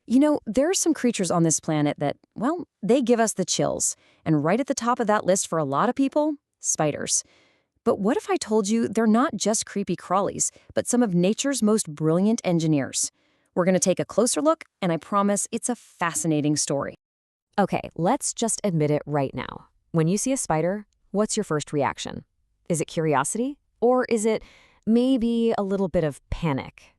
There are some creatures on this planet that, well, they give us the chills. And right at the top of that list for a lot of people, spiders. But what if I told you they're not just creepy crawlies, but some of nature's most brilliant engineers? We're going to take a closer look, and I promise it's a fascinating story. Okay, let's just admit it right now. When you see a spider, what's your first reaction? Is it curiosity? Or is it maybe a little bit of panic?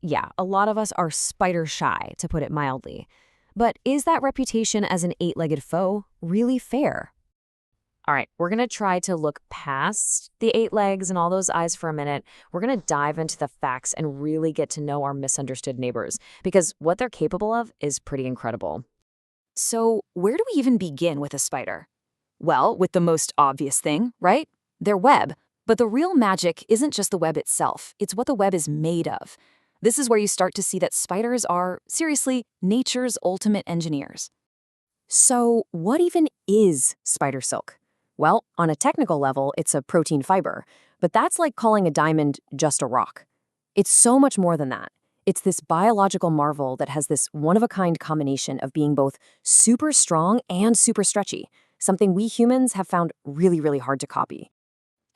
Yeah, a lot of us are spider shy, to put it mildly. But is that reputation as an eight-legged foe really fair? All right, we're going to try to look past the eight legs and all those eyes for a minute. We're going to dive into the facts and really get to know our misunderstood neighbors, because what they're capable of is pretty incredible. So, where do we even begin with a spider? Well, with the most obvious thing, right? Their web. But the real magic isn't just the web itself, it's what the web is made of. This is where you start to see that spiders are, seriously, nature's ultimate engineers. So, what even is spider silk? Well, on a technical level, it's a protein fiber, but that's like calling a diamond just a rock. It's so much more than that. It's this biological marvel that has this one-of-a-kind combination of being both super strong and super stretchy, something we humans have found really, really hard to copy.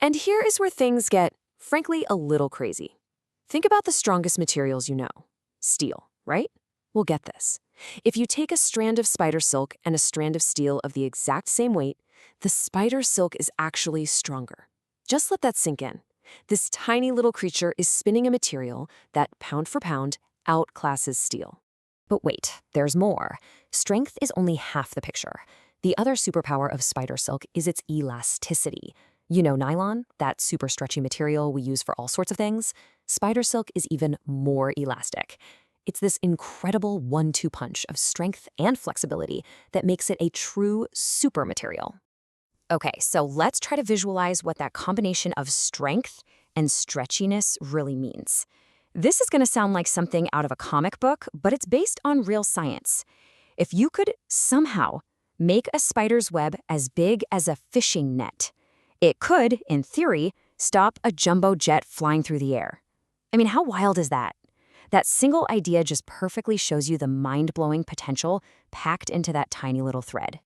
And here is where things get, frankly, a little crazy. Think about the strongest materials you know. Steel, right? Well, get this. If you take a strand of spider silk and a strand of steel of the exact same weight, the spider silk is actually stronger. Just let that sink in. This tiny little creature is spinning a material that, pound for pound, outclasses steel. But wait, there's more. Strength is only half the picture. The other superpower of spider silk is its elasticity. You know nylon, that super stretchy material we use for all sorts of things? Spider silk is even more elastic. It's this incredible 1-2 punch of strength and flexibility that makes it a true super material. Okay, so let's try to visualize what that combination of strength and stretchiness really means. This is going to sound like something out of a comic book, but it's based on real science. If you could somehow make a spider's web as big as a fishing net, it could, in theory, stop a jumbo jet flying through the air. I mean, how wild is that? That single idea just perfectly shows you the mind-blowing potential packed into that tiny little thread.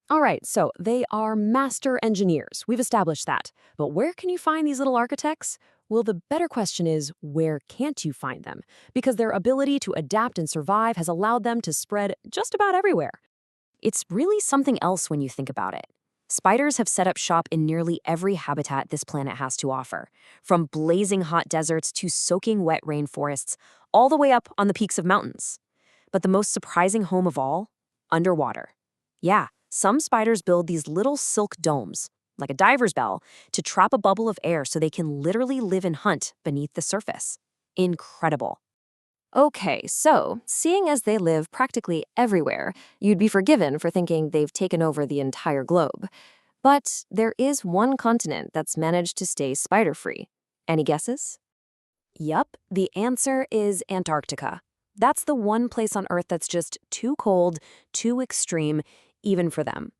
All right, so they are master engineers. We've established that. But where can you find these little architects? Well, the better question is, where can't you find them? Because their ability to adapt and survive has allowed them to spread just about everywhere. It's really something else when you think about it. Spiders have set up shop in nearly every habitat this planet has to offer, from blazing hot deserts to soaking wet rainforests, all the way up on the peaks of mountains. But the most surprising home of all? Underwater. Yeah, some spiders build these little silk domes, like a diver's bell, to trap a bubble of air so they can literally live and hunt beneath the surface. Incredible. Okay, so, seeing as they live practically everywhere, you'd be forgiven for thinking they've taken over the entire globe. But there is one continent that's managed to stay spider-free. Any guesses? Yup, the answer is Antarctica. That's the one place on Earth that's just too cold, too extreme, even for them.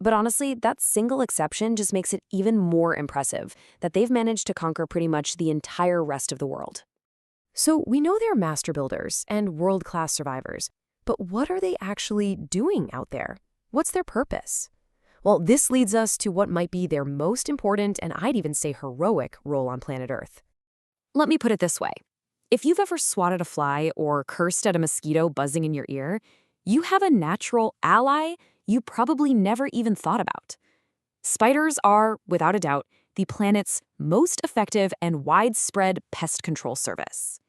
But honestly, that single exception just makes it even more impressive that they've managed to conquer pretty much the entire rest of the world. So we know they're master builders and world-class survivors, but what are they actually doing out there? What's their purpose? Well, this leads us to what might be their most important and I'd even say heroic role on planet Earth. Let me put it this way. If you've ever swatted a fly or cursed at a mosquito buzzing in your ear, you have a natural ally you probably never even thought about. Spiders are, without a doubt, the planet's most effective and widespread pest control service.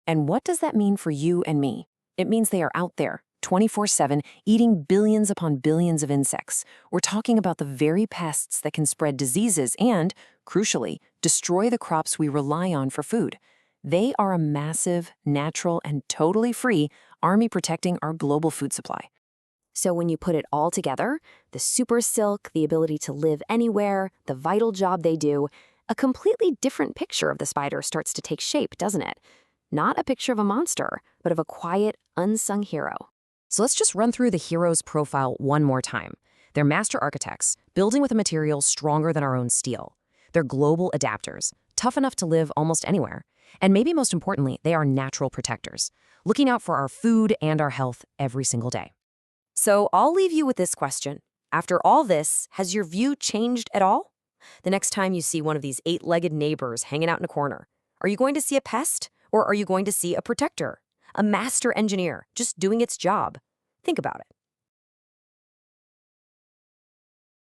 And what does that mean for you and me? It means they are out there, 24/7, eating billions upon billions of insects. We're talking about the very pests that can spread diseases and, crucially, destroy the crops we rely on for food. They are a massive, natural, and totally free army protecting our global food supply. So when you put it all together, the super silk, the ability to live anywhere, the vital job they do, a completely different picture of the spider starts to take shape, doesn't it? Not a picture of a monster, but of a quiet, unsung hero. So let's just run through the hero's profile one more time. They're master architects, building with a material stronger than our own steel. They're global adapters, tough enough to live almost anywhere. And maybe most importantly, they are natural protectors, looking out for our food and our health every single day. So I'll leave you with this question. After all this, has your view changed at all? The next time you see one of these 8-legged neighbors hanging out in a corner, are you going to see a pest or are you going to see a protector? A master engineer just doing its job? Think about it.